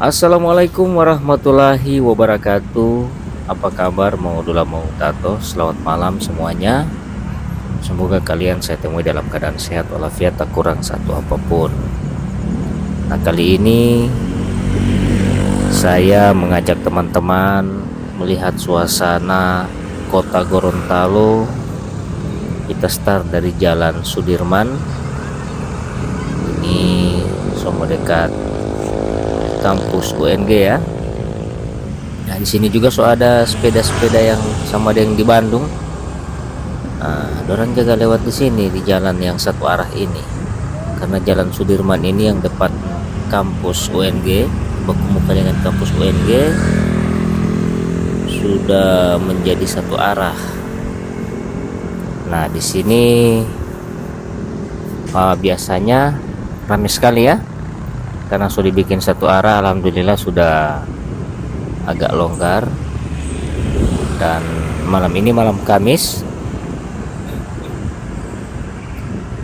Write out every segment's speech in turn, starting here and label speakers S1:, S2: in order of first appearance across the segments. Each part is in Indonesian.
S1: Assalamualaikum warahmatullahi wabarakatuh. Apa kabar mau dula mau tato? Selamat malam semuanya. Semoga kalian saya temui dalam keadaan sehat walafiat, tak kurang satu apapun. Nah, kali ini saya mengajak teman-teman melihat suasana kota Gorontalo. Kita start dari Jalan Sudirman. Ini semua dekat kampus UNG ya. Nah, di sini juga ada sepeda-sepeda yang sama dengan di Bandung. Nah, orang jaga lewat di sini di jalan yang satu arah ini. Karena Jalan Sudirman ini yang depan kampus UNG, bermuka dengan kampus UNG, sudah menjadi satu arah. Nah, di sini biasanya ramai sekali ya. Karena sudah dibikin satu arah, alhamdulillah sudah agak longgar. Dan malam ini malam Kamis,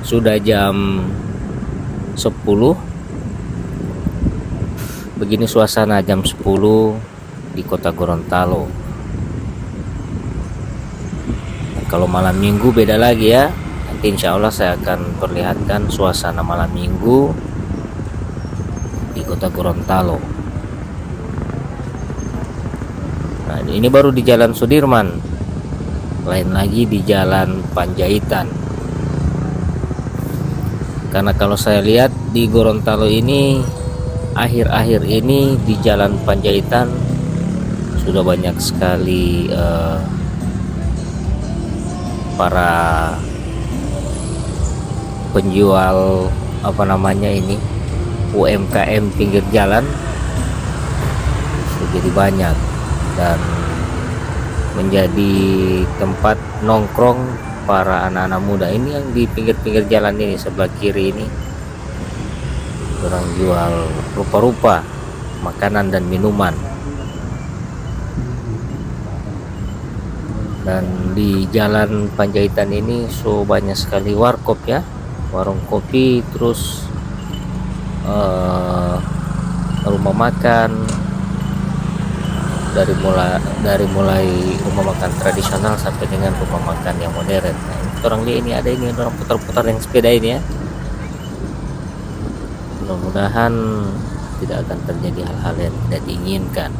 S1: sudah jam 10. Begini suasana jam 10 di kota Gorontalo. Kalau malam minggu beda lagi ya. Nanti insya Allah saya akan perlihatkan suasana malam minggu di kota Gorontalo. Nah, ini baru di Jalan Sudirman. Lain lagi di Jalan Panjaitan. Karena kalau saya lihat di Gorontalo ini akhir-akhir ini di Jalan Panjaitan sudah banyak sekali para penjual UMKM pinggir jalan jadi banyak dan menjadi tempat nongkrong para anak-anak muda ini yang di pinggir-pinggir jalan ini. Sebelah kiri ini orang jual rupa-rupa makanan dan minuman, dan di Jalan Panjaitan ini banyak sekali warkop ya, warung kopi, terus rumah makan, dari mulai rumah makan tradisional sampai dengan rumah makan yang modern. Nah, orang lihat ini ada ini orang putar-putar yang sepeda ini ya. Mudah-mudahan tidak akan terjadi hal-hal yang tidak diinginkan.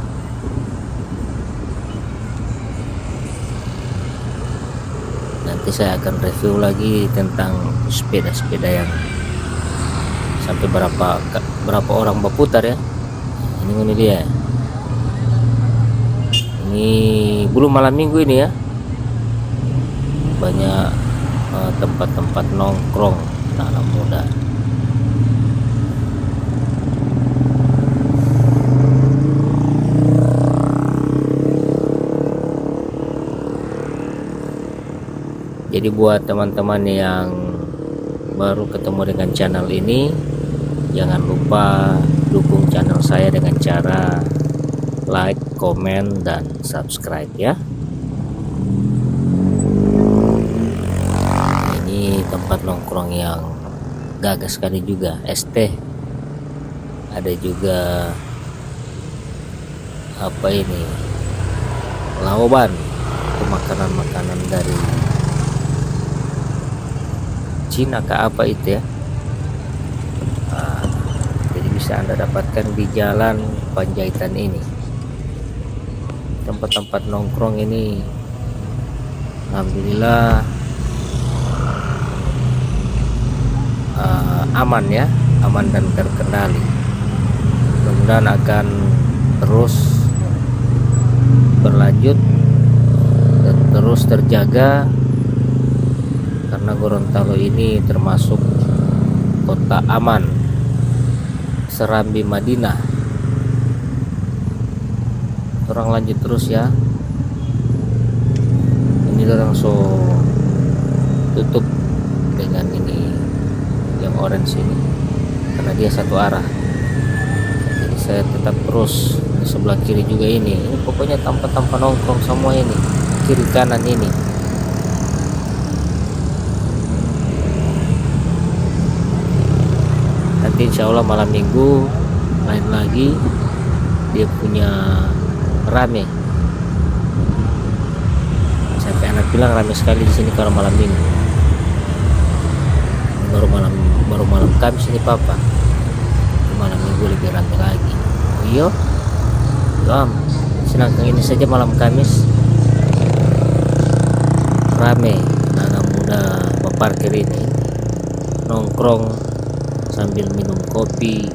S1: Nanti saya akan review lagi tentang sepeda-sepeda yang sampai berapa orang berputar ya. Ini dia. Ini belum malam minggu ini ya. Banyak tempat-tempat nongkrong anak muda. Jadi buat teman-teman yang baru ketemu dengan channel ini, jangan lupa dukung channel saya dengan cara like, komen, dan subscribe ya. Ini tempat nongkrong yang gagah sekali juga, ST. Ada juga laoban, makanan-makanan dari Cina ke apa itu ya. Jadi bisa Anda dapatkan di Jalan Panjaitan ini. Tempat-tempat nongkrong ini alhamdulillah aman ya, aman dan terkendali. Mudah-mudahan akan terus berlanjut dan terus terjaga, karena Gorontalo ini termasuk kota aman, serambi Madinah. Orang lanjut terus ya. Ini langsung tutup dengan ini yang orange ini karena dia satu arah. Jadi saya tetap terus di sebelah kiri juga ini pokoknya tanpa nongkrong semua ini, kiri kanan ini. Nanti insya Allah malam minggu lain lagi dia punya rame. Sampai anak bilang rame sekali di sini kalau malam minggu. Baru malam Kamis ini papa. Malam minggu lebih rame lagi. Iya, sedangkan ini saja malam Kamis rame. Anak muda parkir ini nongkrong sambil minum kopi,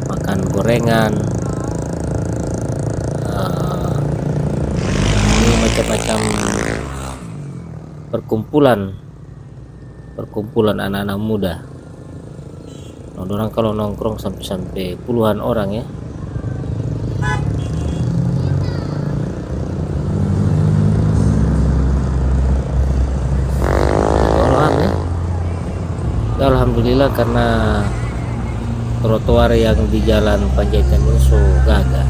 S1: makan gorengan, ini macam-macam perkumpulan anak-anak muda. Nah, orang kalau nongkrong sampai puluhan orang ya. Alhamdulillah karena trotoar yang di Jalan Panjaitan ini so gagah,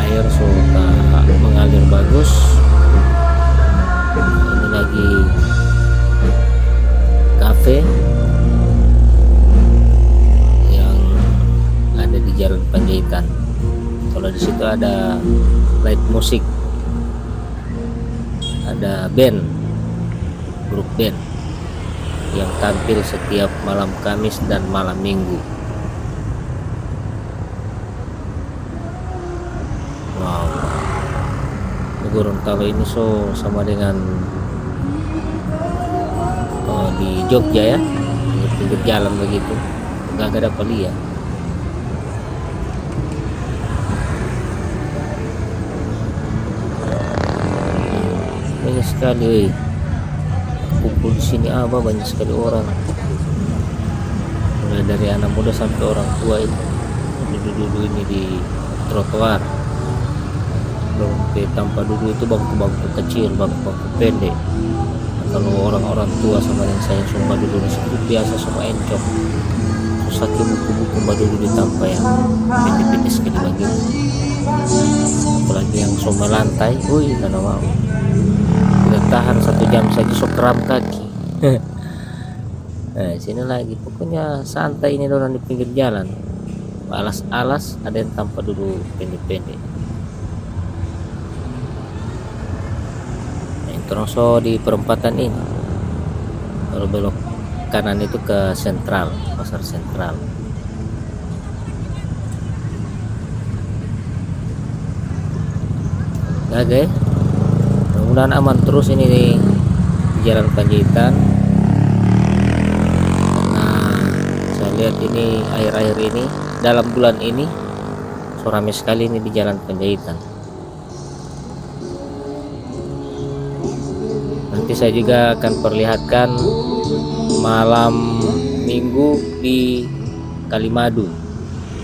S1: air so mengalir bagus. Ini lagi kafe yang ada di Jalan Panjaitan. Kalau di situ ada live musik, ada grup band yang tampil setiap malam Kamis dan malam Minggu. Wow, Gorontalo ini so sama dengan di Jogja ya, di pinggir jalan begitu, nggak ada pelia. Banyak sekali kumpul di sini, banyak sekali orang, mulai dari anak muda sampai orang tua itu duduk ini di trotoar. Tanpa duduk itu bangku-bangku kecil, bangku-bangku pendek. Kalau orang-orang tua sama yang saya sumpah duduk di situ biasa semua encok, sakit buku-buku duduk di tanpa yang pendek-pendek sekali lagi, apalagi yang semua lantai, tanah mau tidak tahan 1 jam saja sok kram kaki. Nah, sini lagi pokoknya santai ini orang di pinggir jalan, alas-alas, ada yang tanpa dulu pendek-pendek. Nah, terus di perempatan ini kalau belok kanan itu ke sentral, pasar sentral. Oke, mudah-mudahan aman terus ini di Jalan Panjaitan. Nah, saya lihat ini akhir-akhir ini dalam bulan ini so ramai sekali ini di Jalan Panjaitan. Nanti saya juga akan perlihatkan malam Minggu di Kalimadu.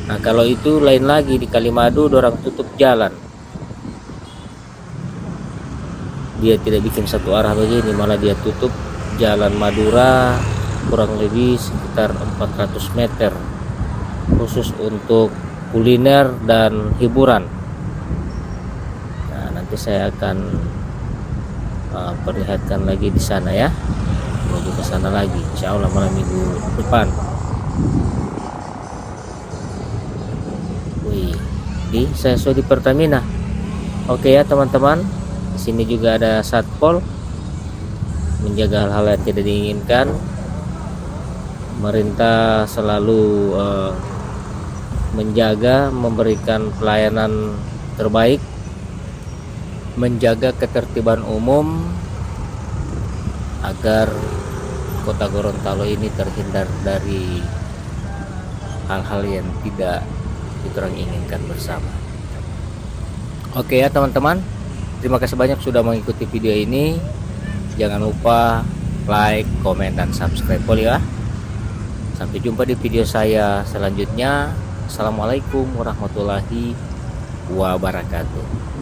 S1: Nah, kalau itu lain lagi, di Kalimadu orang tutup jalan. Dia tidak bikin satu arah begini, malah dia tutup Jalan Madura kurang lebih sekitar 400 meter khusus untuk kuliner dan hiburan. Nah, nanti saya akan perlihatkan lagi di sana ya, menuju ke sana lagi insya Allah malam minggu depan. Saya sudah di Pertamina. Oke ya teman-teman, di sini juga ada satpol menjaga hal-hal yang tidak diinginkan. Pemerintah selalu menjaga, memberikan pelayanan terbaik, menjaga ketertiban umum agar Kota Gorontalo ini terhindar dari hal-hal yang tidak kita inginkan bersama. Oke ya teman-teman, terima kasih banyak sudah mengikuti video ini. Jangan lupa like, komen, dan subscribe ya. Sampai jumpa di video saya selanjutnya. Assalamualaikum warahmatullahi wabarakatuh.